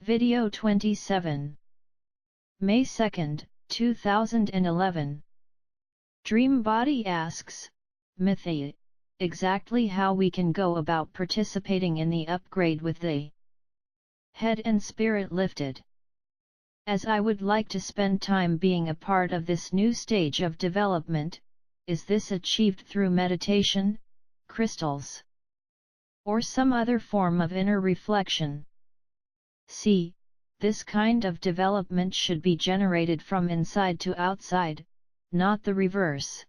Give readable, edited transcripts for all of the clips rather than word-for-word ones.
Video 27. May 2, 2011. Dreambody asks, Mythi, exactly how we can go about participating in the upgrade with the head and spirit lifted. As I would like to spend time being a part of this new stage of development, is this achieved through meditation, crystals, or some other form of inner reflection? See, this kind of development should be generated from inside to outside, not the reverse.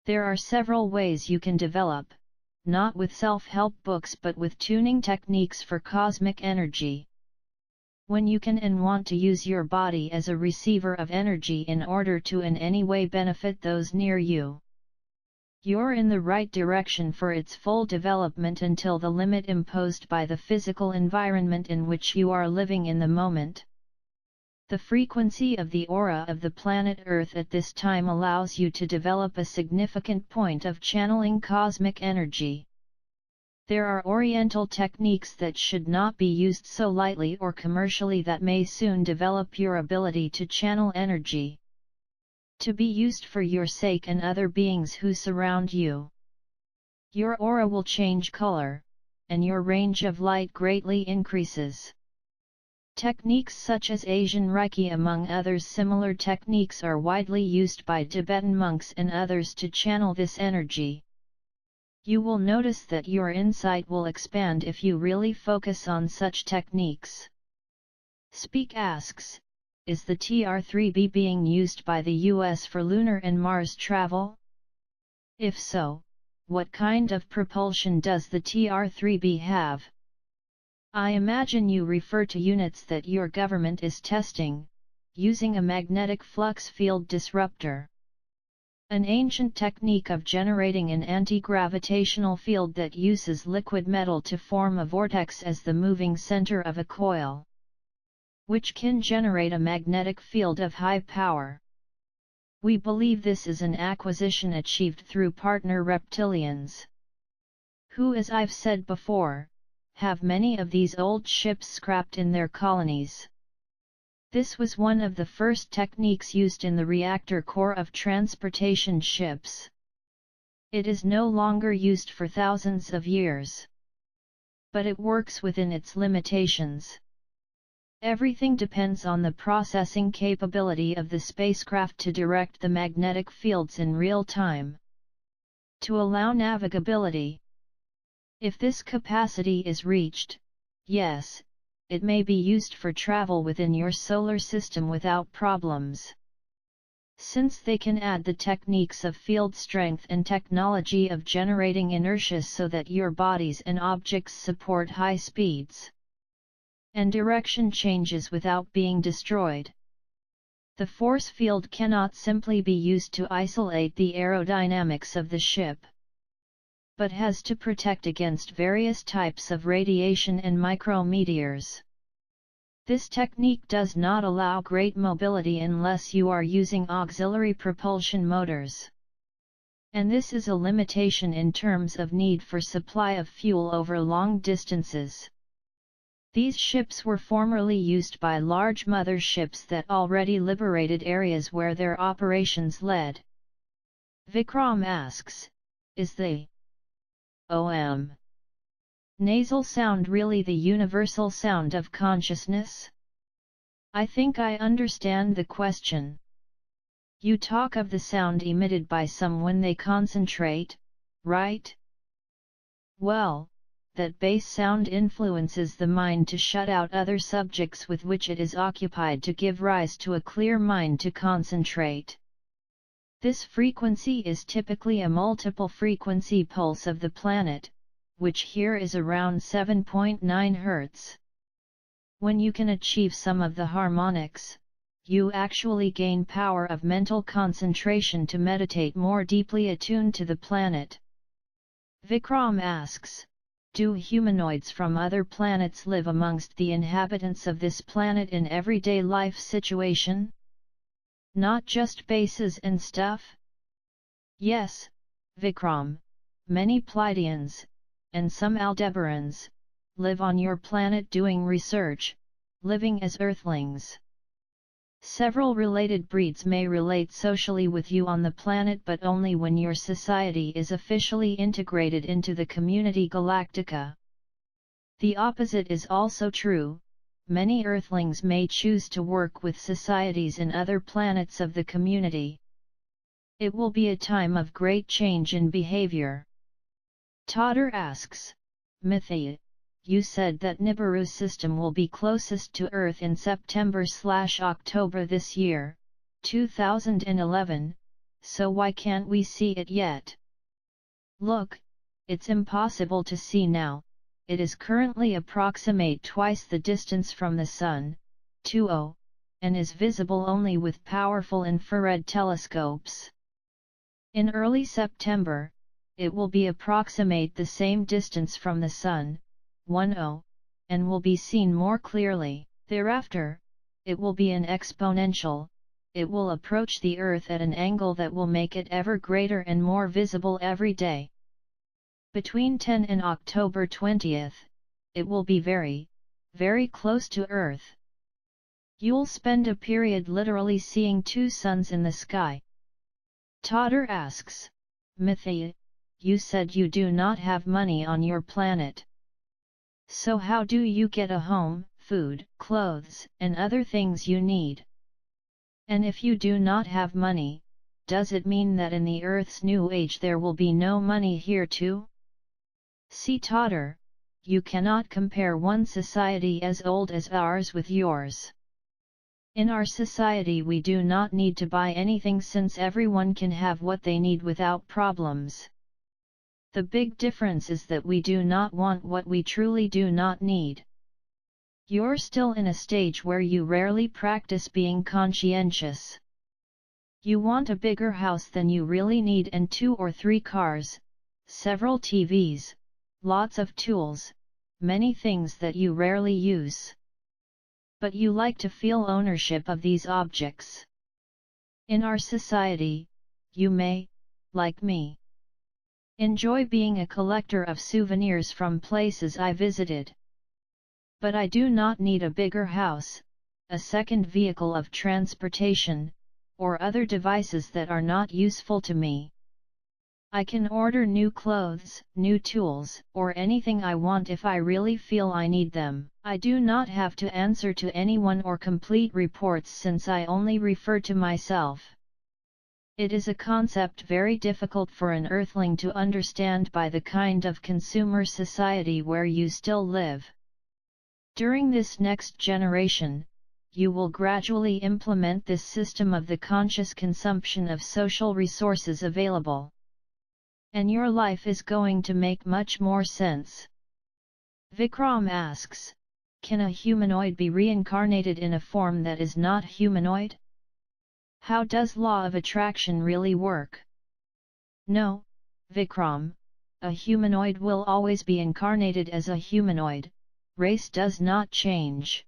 There are several ways you can develop, not with self-help books but with tuning techniques for cosmic energy. When you can and want to use your body as a receiver of energy in order to in any way benefit those near you, you're in the right direction for its full development until the limit imposed by the physical environment in which you are living in the moment. The frequency of the aura of the planet Earth at this time allows you to develop a significant point of channeling cosmic energy. There are Oriental techniques that should not be used so lightly or commercially that may soon develop your ability to channel energy, to be used for your sake and other beings who surround you. Your aura will change color, and your range of light greatly increases. Techniques such as Asian Reiki among others similar techniques are widely used by Tibetan monks and others to channel this energy. You will notice that your insight will expand if you really focus on such techniques. Speak asks, is the TR-3B being used by the US for lunar and Mars travel? If so, what kind of propulsion does the TR-3B have? I imagine you refer to units that your government is testing, using a magnetic flux field disruptor, an ancient technique of generating an anti-gravitational field that uses liquid metal to form a vortex as the moving center of a coil, which can generate a magnetic field of high power. We believe this is an acquisition achieved through partner reptilians, who, as I've said before, have many of these old ships scrapped in their colonies. This was one of the first techniques used in the reactor core of transportation ships. It is no longer used for thousands of years, but it works within its limitations. Everything depends on the processing capability of the spacecraft to direct the magnetic fields in real time, to allow navigability. If this capacity is reached, yes, it may be used for travel within your solar system without problems, since they can add the techniques of field strength and technology of generating inertia so that your bodies and objects support high speeds and direction changes without being destroyed. The force field cannot simply be used to isolate the aerodynamics of the ship, but has to protect against various types of radiation and micrometeors. This technique does not allow great mobility unless you are using auxiliary propulsion motors, and this is a limitation in terms of need for supply of fuel over long distances. These ships were formerly used by large mother ships that already liberated areas where their operations led. Vikram asks, is the nasal sound really the universal sound of consciousness? I think I understand the question. You talk of the sound emitted by some when they concentrate, right? Well, that bass sound influences the mind to shut out other subjects with which it is occupied to give rise to a clear mind to concentrate. This frequency is typically a multiple frequency pulse of the planet, which here is around 7.9 Hz. When you can achieve some of the harmonics, you actually gain power of mental concentration to meditate more deeply attuned to the planet. Vikram asks, do humanoids from other planets live amongst the inhabitants of this planet in everyday life situation? Not just bases and stuff? Yes, Vikram, many Pleiadians, and some Aldebarans, live on your planet doing research, living as Earthlings. Several related breeds may relate socially with you on the planet, but only when your society is officially integrated into the Community Galactica. The opposite is also true. Many Earthlings may choose to work with societies in other planets of the community. It will be a time of great change in behavior. Totter asks, Mythi, you said that Nibiru's system will be closest to Earth in September/October this year, 2011, so why can't we see it yet? Look, it's impossible to see now. It is currently approximate twice the distance from the Sun, 2O, and is visible only with powerful infrared telescopes. In early September, it will be approximate the same distance from the Sun, 1O, and will be seen more clearly. Thereafter, it will be an exponential. It will approach the Earth at an angle that will make it ever greater and more visible every day. Between 10 and October 20th, it will be very, very close to Earth. You'll spend a period literally seeing two suns in the sky. Totter asks, Mythi, you said you do not have money on your planet. So how do you get a home, food, clothes, and other things you need? And if you do not have money, does it mean that in the Earth's new age there will be no money here too? See Totter, you cannot compare one society as old as ours with yours. In our society we do not need to buy anything since everyone can have what they need without problems. The big difference is that we do not want what we truly do not need. You're still in a stage where you rarely practice being conscientious. You want a bigger house than you really need and 2 or 3 cars, several TVs, lots of tools, many things that you rarely use. But you like to feel ownership of these objects. In our society, you may, like me, enjoy being a collector of souvenirs from places I visited. But I do not need a bigger house, a second vehicle of transportation, or other devices that are not useful to me. I can order new clothes, new tools, or anything I want if I really feel I need them. I do not have to answer to anyone or complete reports since I only refer to myself. It is a concept very difficult for an Earthling to understand by the kind of consumer society where you still live. During this next generation, you will gradually implement this system of the conscious consumption of social resources available. And your life is going to make much more sense. Vikram asks, can a humanoid be reincarnated in a form that is not humanoid? How does law of attraction really work? No, Vikram, a humanoid will always be incarnated as a humanoid, race does not change.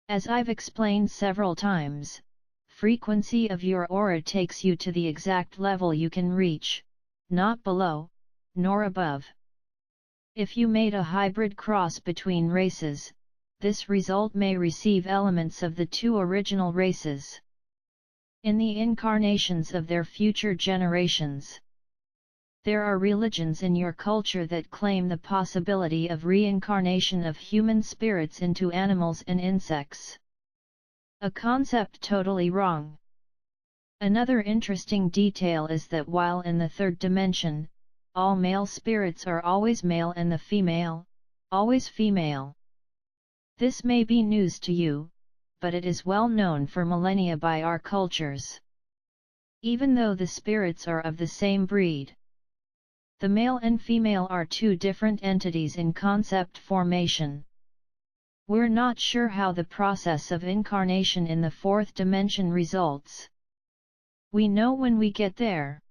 As I've explained several times, frequency of your aura takes you to the exact level you can reach, not below, nor above. If you made a hybrid cross between races, this result may receive elements of the 2 original races in the incarnations of their future generations. There are religions in your culture that claim the possibility of reincarnation of human spirits into animals and insects. A concept totally wrong. Another interesting detail is that while in the 3rd dimension, all male spirits are always male and the female, always female. This may be news to you, but it is well known for millennia by our cultures. Even though the spirits are of the same breed, the male and female are 2 different entities in concept formation. We're not sure how the process of incarnation in the 4th dimension results. We know when we get there.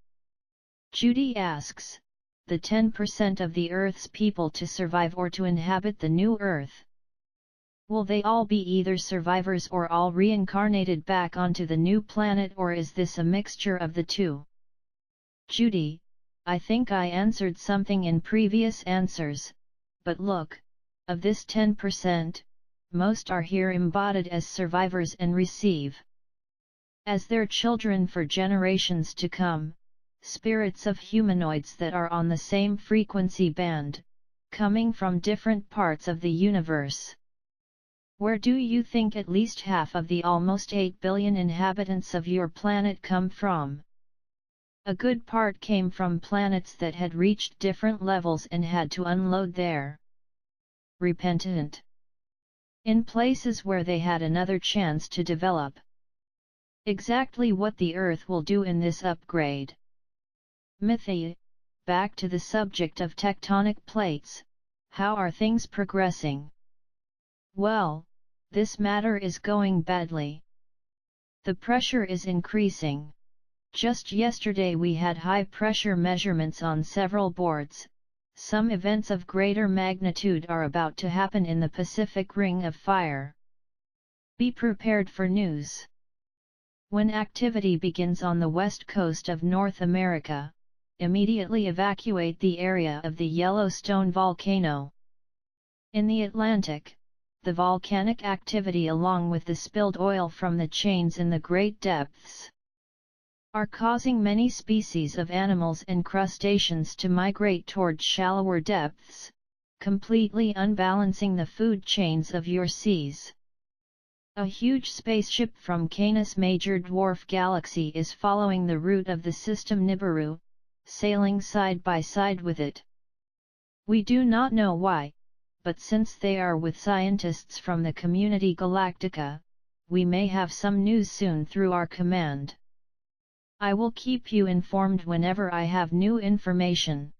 Judy asks, the 10% of the Earth's people to survive or to inhabit the new Earth. Will they all be either survivors or all reincarnated back onto the new planet, or is this a mixture of the 2? Judy, I think I answered something in previous answers, but look, of this 10%, most are here embodied as survivors and receive as their children for generations to come, spirits of humanoids that are on the same frequency band, coming from different parts of the universe. Where do you think at least half of the almost 8 billion inhabitants of your planet come from? A good part came from planets that had reached different levels and had to unload their repentant in places where they had another chance to develop. Exactly what the Earth will do in this upgrade. Mythi, back to the subject of tectonic plates, how are things progressing? Well, this matter is going badly. The pressure is increasing. Just yesterday we had high pressure measurements on several boards. Some events of greater magnitude are about to happen in the Pacific Ring of Fire. Be prepared for news. When activity begins on the west coast of North America, immediately evacuate the area of the Yellowstone volcano. In the Atlantic, the volcanic activity along with the spilled oil from the chains in the great depths are causing many species of animals and crustaceans to migrate toward shallower depths, completely unbalancing the food chains of your seas. A huge spaceship from Canis Major Dwarf Galaxy is following the route of the system Nibiru, sailing side by side with it. We do not know why, but since they are with scientists from the Community Galactica, we may have some news soon through our command. I will keep you informed whenever I have new information.